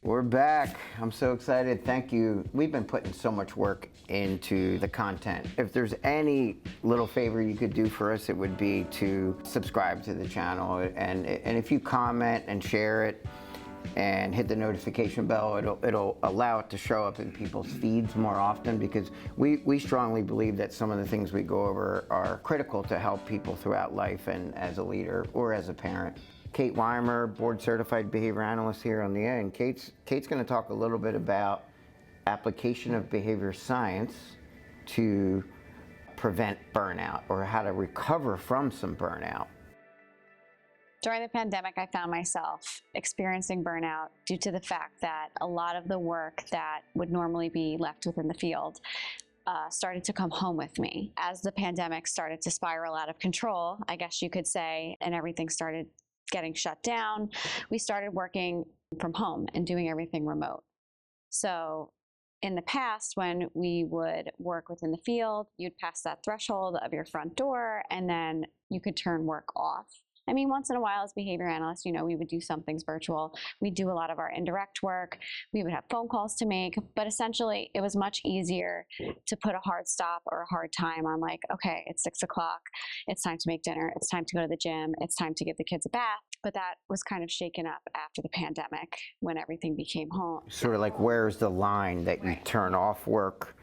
We're back. I'm so excited. Thank you. We've been putting so much work into the content. If there's any little favor you could do for us, it would be to subscribe to the channel. And if you comment and share it and hit the notification bell, it'll allow it to show up in people's feeds more often, because we strongly believe that some of the things we go over are critical to help people throughout life and as a leader or as a parent. Kate Weimer, board certified behavior analyst here on the end. Kate's going to talk a little bit about application of behavior science to prevent burnout, or how to recover from some burnout. During the pandemic, I found myself experiencing burnout due to the fact that a lot of the work that would normally be left within the field started to come home with me. As the pandemic started to spiral out of control, I guess you could say, and everything started getting shut down, we started working from home and doing everything remote. So in the past, when we would work within the field, you'd pass that threshold of your front door and then you could turn work off. I mean, once in a while as behavior analysts, we would do some things virtual. We'd do a lot of our indirect work. We would have phone calls to make, but essentially it was much easier to put a hard stop or a hard time on, like, okay, it's 6 o'clock. It's time to make dinner. It's time to go to the gym. It's time to give the kids a bath. But that was kind of shaken up after the pandemic when everything became home. Sort of like, where's the line that you turn off work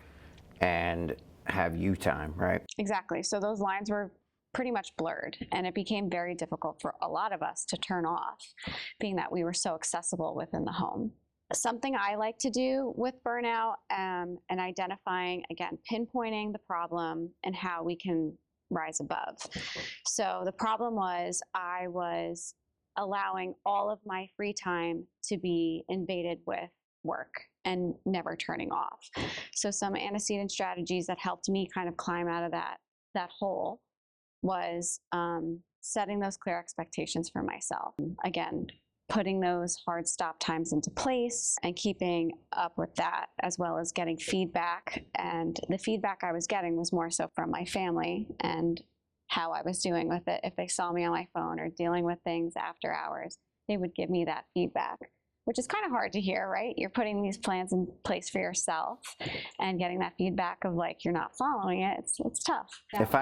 and have you time, right? Exactly. So those lines were pretty much blurred, and it became very difficult for a lot of us to turn off, being that we were so accessible within the home. Something I like to do with burnout and identifying, again, pinpointing the problem and how we can rise above. So the problem was I was allowing all of my free time to be invaded with work and never turning off. So some antecedent strategies that helped me kind of climb out of that hole was setting those clear expectations for myself. Again, putting those hard stop times into place and keeping up with that, as well as getting feedback. And the feedback I was getting was more so from my family and how I was doing with it. If they saw me on my phone or dealing with things after hours, they would give me that feedback, which is kind of hard to hear, right? You're putting these plans in place for yourself and getting that feedback of, like, you're not following it. It's tough. If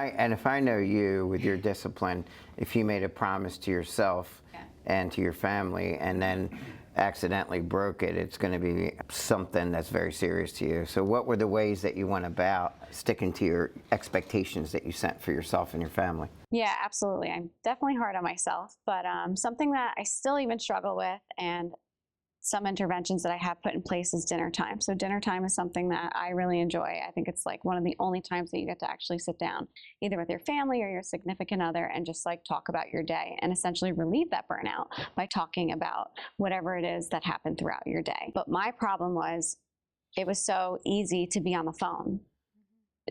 I know you with your discipline, if you made a promise to yourself and to your family and then accidentally broke it, it's going to be something that's very serious to you. So what were the ways that you went about sticking to your expectations that you set for yourself and your family? Yeah, absolutely. I'm definitely hard on myself, but something that I still even struggle with, and some interventions that I have put in place, is dinner time. So dinner time is something that I really enjoy. I think it's like one of the only times that you get to actually sit down, either with your family or your significant other, and just like talk about your day and essentially relieve that burnout by talking about whatever it is that happened throughout your day. But my problem was, it was so easy to be on the phone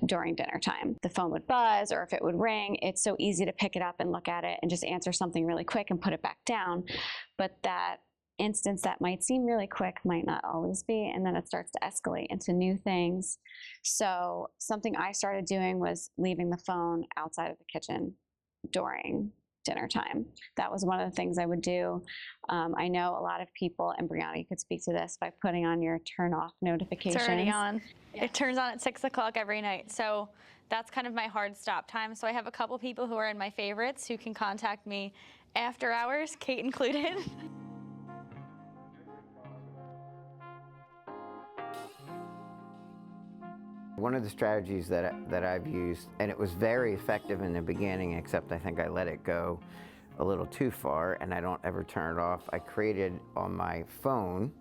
during dinner time. The phone would buzz, or if it would ring, it's so easy to pick it up and look at it and just answer something really quick and put it back down. But that instance that might seem really quick might not always be, and then it starts to escalate into new things. So something I started doing was leaving the phone outside of the kitchen during dinner time. That was one of the things I would do. I know a lot of people, and Brianna, you could speak to this, by putting on your turn off notifications. It's already on. Yeah. It turns on at 6 o'clock every night. So that's kind of my hard stop time. So I have a couple people who are in my favorites who can contact me after hours, Kate included. One of the strategies that I've used, and it was very effective in the beginning, except I think I let it go a little too far and I don't ever turn it off. I created on my phone,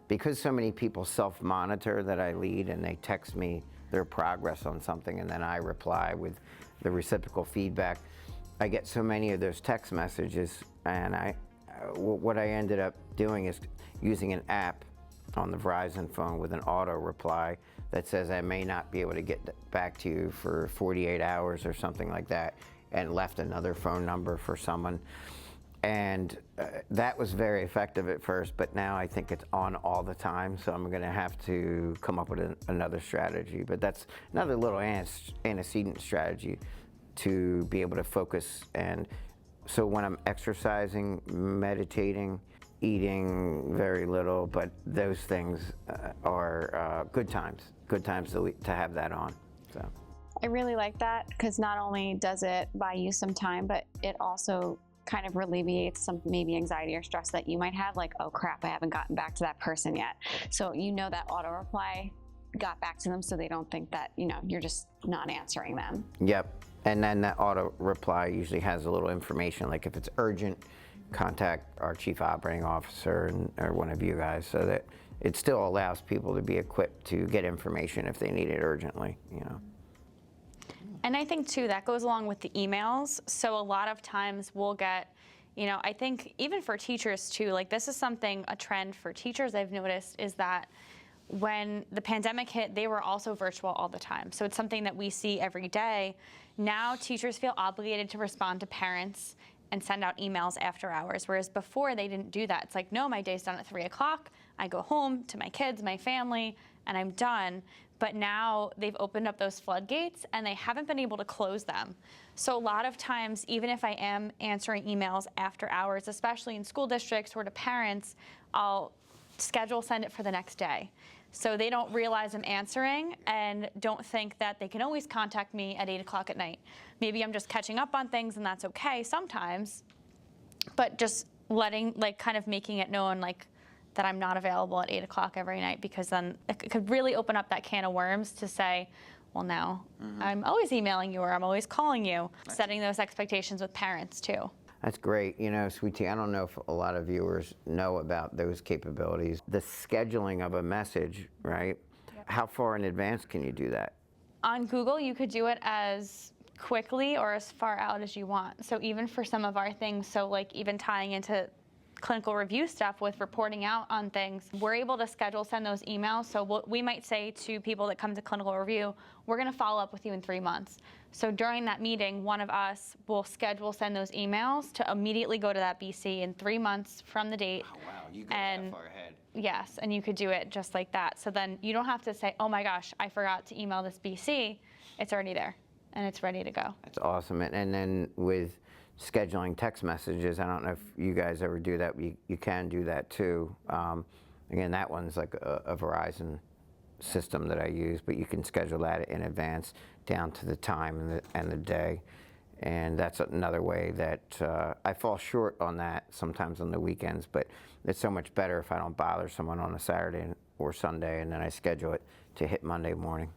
because so many people self-monitor that I lead and they text me their progress on something and then I reply with the reciprocal feedback. I get so many of those text messages, and what I ended up doing is using an app on the Verizon phone with an auto reply that says I may not be able to get back to you for 48 hours or something like that, and left another phone number for someone. And that was very effective at first, but now I think it's on all the time, so I'm gonna have to come up with another strategy. But that's another little antecedent strategy to be able to focus. And so when I'm exercising, meditating, eating very little, but those things are good times to have that on. So. I really like that because not only does it buy you some time, but it also kind of alleviates some maybe anxiety or stress that you might have, like, oh crap, I haven't gotten back to that person yet. So you know that auto reply got back to them, so they don't think that, you know, you're just not answering them. Yep. And then that auto reply usually has a little information, like if it's urgent, contact our chief operating officer or one of you guys, so that it still allows people to be equipped to get information if they need it urgently, you know. And I think too, that goes along with the emails. So a lot of times we'll get, you know, I think even for teachers too, like this is something, a trend for teachers I've noticed is that when the pandemic hit, they were also virtual all the time. So it's something that we see every day. Now teachers feel obligated to respond to parents and send out emails after hours, whereas before they didn't do that. It's like, no, my day's done at 3 o'clock. I go home to my kids, my family, and I'm done. But now they've opened up those floodgates and they haven't been able to close them. So a lot of times, even if I am answering emails after hours, especially in school districts or to parents, I'll send it for the next day. So they don't realize I'm answering and don't think that they can always contact me at 8 o'clock at night. Maybe I'm just catching up on things and that's okay sometimes, but just kind of making it known like that I'm not available at 8 o'clock every night, because then it could really open up that can of worms to say, well, now I'm always emailing you or I'm always calling you, setting those expectations with parents too. That's great. You know, Sweet Tea, I don't know if a lot of viewers know about those capabilities. The scheduling of a message, right? Yep. How far in advance can you do that? On Google, you could do it as quickly or as far out as you want. So even for some of our things, so like even tying into clinical review stuff with reporting out on things, we're able to send those emails. So we might say to people that come to clinical review, we're going to follow up with you in 3 months. So during that meeting, one of us will send those emails to immediately go to that BC in 3 months from the date. Oh, wow, you go that far ahead. Yes, and you could do it just like that. So then you don't have to say, oh my gosh, I forgot to email this BC. It's already there and it's ready to go. That's awesome. And then with scheduling text messages, I don't know if you guys ever do that, you can do that too. Again, that one's like a Verizon system that I use, but you can schedule that in advance down to the time and the day. And that's another way that I fall short on that sometimes on the weekends, but it's so much better if I don't bother someone on a Saturday or Sunday and then I schedule it to hit Monday morning.